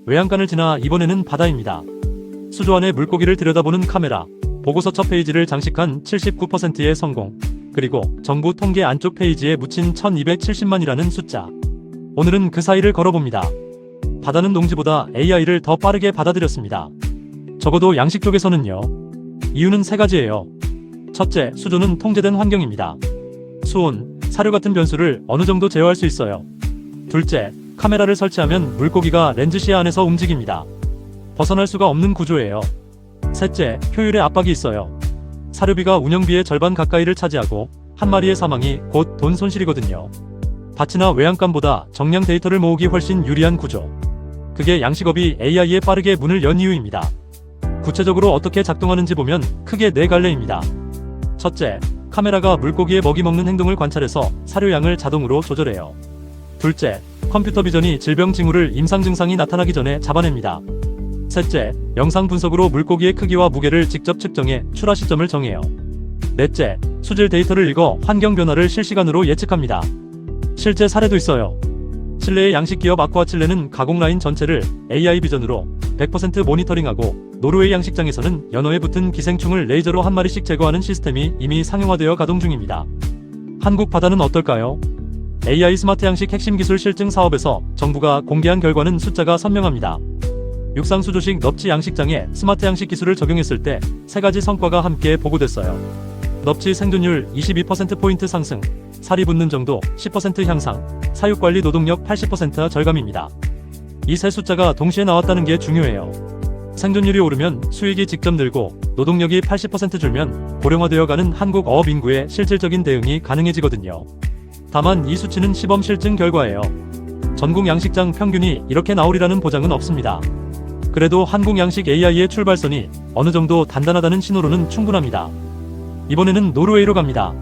외양간을 지나 이번에는 바다입니다. 수조 안의 물고기를 들여다보는 카메라, 보고서 첫 페이지를 장식한 79%의 성공, 그리고 정부 통계 안쪽 페이지에 묻힌 1270만이라는 숫자. 오늘은 그 사이를 걸어봅니다. 바다는 농지보다 AI를 더 빠르게 받아들였습니다. 적어도 양식 쪽에서는요. 이유는 세 가지예요. 첫째, 수조는 통제된 환경입니다. 수온, 사료 같은 변수를 어느 정도 제어할 수 있어요. 둘째, 카메라를 설치하면 물고기가 렌즈 시야 안에서 움직입니다. 벗어날 수가 없는 구조예요. 셋째, 효율에 압박이 있어요. 사료비가 운영비의 절반 가까이를 차지하고 한 마리의 사망이 곧 돈 손실이거든요. 밭이나 외양간보다 정량 데이터를 모으기 훨씬 유리한 구조. 그게 양식업이 AI에 빠르게 문을 연 이유입니다. 구체적으로 어떻게 작동하는지 보면 크게 네 갈래입니다. 첫째, 카메라가 물고기의 먹이 먹는 행동을 관찰해서 사료양을 자동으로 조절해요. 둘째, 컴퓨터 비전이 질병 징후를 임상 증상이 나타나기 전에 잡아냅니다. 셋째, 영상 분석으로 물고기의 크기와 무게를 직접 측정해 출하 시점을 정해요. 넷째, 수질 데이터를 읽어 환경 변화를 실시간으로 예측합니다. 실제 사례도 있어요. 칠레의 양식기업 아쿠아칠레는 가공 라인 전체를 AI 비전으로 100% 모니터링하고 노르웨이 양식장에서는 연어에 붙은 기생충을 레이저로 한 마리씩 제거하는 시스템이 이미 상용화되어 가동 중입니다. 한국 바다는 어떨까요? AI 스마트 양식 핵심 기술 실증 사업에서 정부가 공개한 결과는 숫자가 선명합니다. 육상 수조식 넙치 양식장에 스마트 양식 기술을 적용했을 때 세 가지 성과가 함께 보고됐어요. 넙치 생존율 22%포인트 상승, 살이 붙는 정도 10% 향상, 사육관리 노동력 80% 절감입니다. 이 세 숫자가 동시에 나왔다는 게 중요해요. 생존율이 오르면 수익이 직접 늘고 노동력이 80% 줄면 고령화되어가는 한국 어업 인구에 실질적인 대응이 가능해지거든요. 다만 이 수치는 시범 실증 결과예요. 전국 양식장 평균이 이렇게 나오리라는 보장은 없습니다. 그래도 한국 양식 AI의 출발선이 어느 정도 단단하다는 신호로는 충분합니다. 이번에는 노르웨이로 갑니다.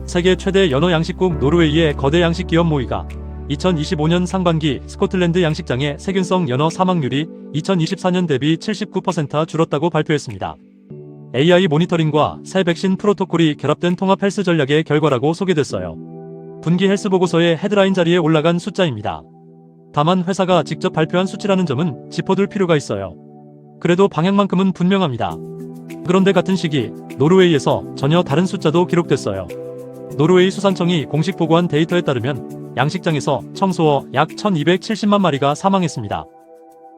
세계 최대 연어 양식국 노르웨이의 거대 양식 기업 모이가 2025년 상반기 스코틀랜드 양식장의 세균성 연어 사망률이 2024년 대비 79% 줄었다고 발표했습니다. AI 모니터링과 새 백신 프로토콜이 결합된 통합 헬스 전략의 결과라고 소개됐어요. 분기 헬스 보고서의 헤드라인 자리에 올라간 숫자입니다. 다만 회사가 직접 발표한 수치라는 점은 짚어둘 필요가 있어요. 그래도 방향만큼은 분명합니다. 그런데 같은 시기 노르웨이에서 전혀 다른 숫자도 기록됐어요. 노르웨이 수산청이 공식 보고한 데이터에 따르면 양식장에서 청소어 약 1270만 마리가 사망했습니다.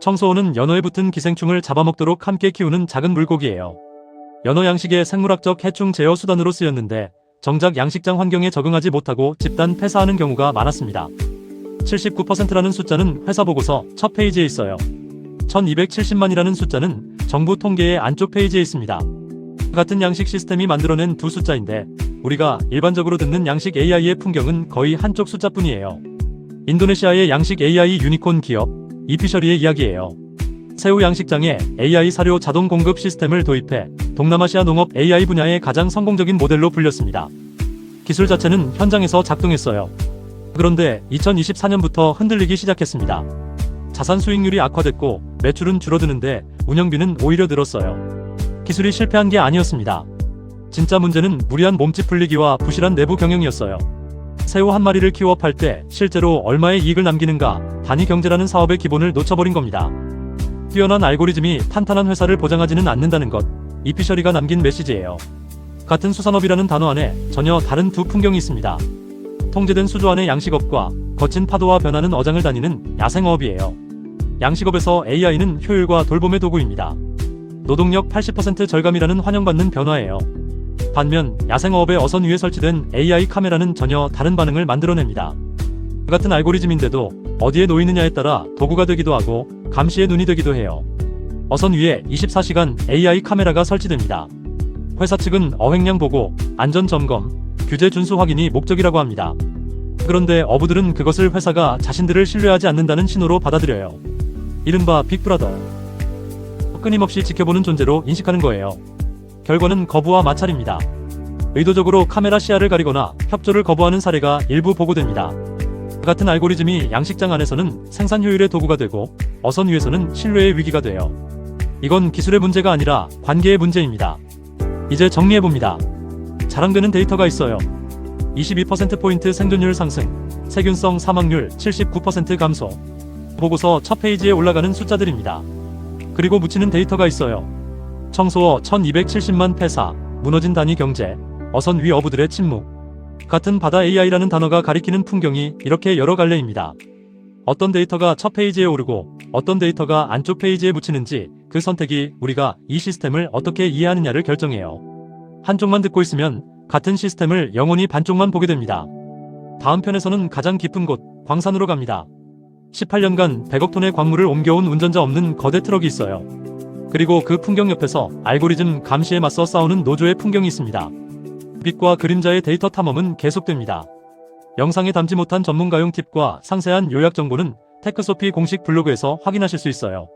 청소어는 연어에 붙은 기생충을 잡아먹도록 함께 키우는 작은 물고기예요. 연어 양식의 생물학적 해충 제어 수단으로 쓰였는데 정작 양식장 환경에 적응하지 못하고 집단 폐사하는 경우가 많았습니다. 79%라는 숫자는 회사 보고서 첫 페이지에 있어요. 1270만이라는 숫자는 정부 통계의 안쪽 페이지에 있습니다. 같은 양식 시스템이 만들어낸 두 숫자인데 우리가 일반적으로 듣는 양식 AI의 풍경은 거의 한쪽 숫자뿐이에요. 인도네시아의 양식 AI 유니콘 기업 이피셔리의 이야기예요. 새우 양식장에 AI 사료 자동 공급 시스템을 도입해 동남아시아 농업 AI 분야의 가장 성공적인 모델로 불렸습니다. 기술 자체는 현장에서 작동했어요. 그런데 2024년부터 흔들리기 시작했습니다. 자산 수익률이 악화됐고 매출은 줄어드는데 운영비는 오히려 늘었어요. 기술이 실패한 게 아니었습니다. 진짜 문제는 무리한 몸집 불리기와 부실한 내부 경영이었어요. 새우 한 마리를 키워 팔 때 실제로 얼마의 이익을 남기는가, 단위 경제라는 사업의 기본을 놓쳐버린 겁니다. 뛰어난 알고리즘이 탄탄한 회사를 보장하지는 않는다는 것, 이피셔리가 남긴 메시지예요. 같은 수산업이라는 단어 안에 전혀 다른 두 풍경이 있습니다. 통제된 수조 안의 양식업과 거친 파도와 변하는 어장을 다니는 야생어업이에요. 양식업에서 AI는 효율과 돌봄의 도구입니다. 노동력 80% 절감이라는 환영받는 변화예요. 반면 야생어업의 어선 위에 설치된 AI 카메라는 전혀 다른 반응을 만들어냅니다. 같은 알고리즘인데도 어디에 놓이느냐에 따라 도구가 되기도 하고 감시의 눈이 되기도 해요. 어선 위에 24시간 AI 카메라가 설치됩니다. 회사 측은 어획량 보고, 안전 점검, 규제 준수 확인이 목적이라고 합니다. 그런데 어부들은 그것을 회사가 자신들을 신뢰하지 않는다는 신호로 받아들여요. 이른바 빅브라더. 끊임없이 지켜보는 존재로 인식하는 거예요. 결과는 거부와 마찰입니다. 의도적으로 카메라 시야를 가리거나 협조를 거부하는 사례가 일부 보고됩니다. 같은 알고리즘이 양식장 안에서는 생산 효율의 도구가 되고 어선 위에서는 신뢰의 위기가 돼요. 이건 기술의 문제가 아니라 관계의 문제입니다. 이제 정리해봅니다. 자랑되는 데이터가 있어요. 22%포인트 생존율 상승, 세균성 사망률 79% 감소, 보고서 첫 페이지에 올라가는 숫자들입니다. 그리고 묻히는 데이터가 있어요. 청소어 1270만 폐사, 무너진 단위 경제, 어선 위 어부들의 침묵. 같은 바다 AI라는 단어가 가리키는 풍경이 이렇게 여러 갈래입니다. 어떤 데이터가 첫 페이지에 오르고 어떤 데이터가 안쪽 페이지에 묻히는지 그 선택이 우리가 이 시스템을 어떻게 이해하느냐를 결정해요. 한쪽만 듣고 있으면 같은 시스템을 영원히 반쪽만 보게 됩니다. 다음 편에서는 가장 깊은 곳, 광산으로 갑니다. 18년간 100억 톤의 광물을 옮겨온 운전자 없는 거대 트럭이 있어요. 그리고 그 풍경 옆에서 알고리즘 감시에 맞서 싸우는 노조의 풍경이 있습니다. 빛과 그림자의 데이터 탐험은 계속됩니다. 영상에 담지 못한 전문가용 팁과 상세한 요약 정보는 테크소피 공식 블로그에서 확인하실 수 있어요.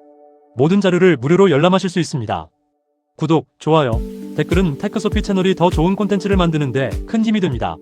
모든 자료를 무료로 열람하실 수 있습니다. 구독, 좋아요, 댓글은 테크소피 채널이 더 좋은 콘텐츠를 만드는데 큰 힘이 됩니다.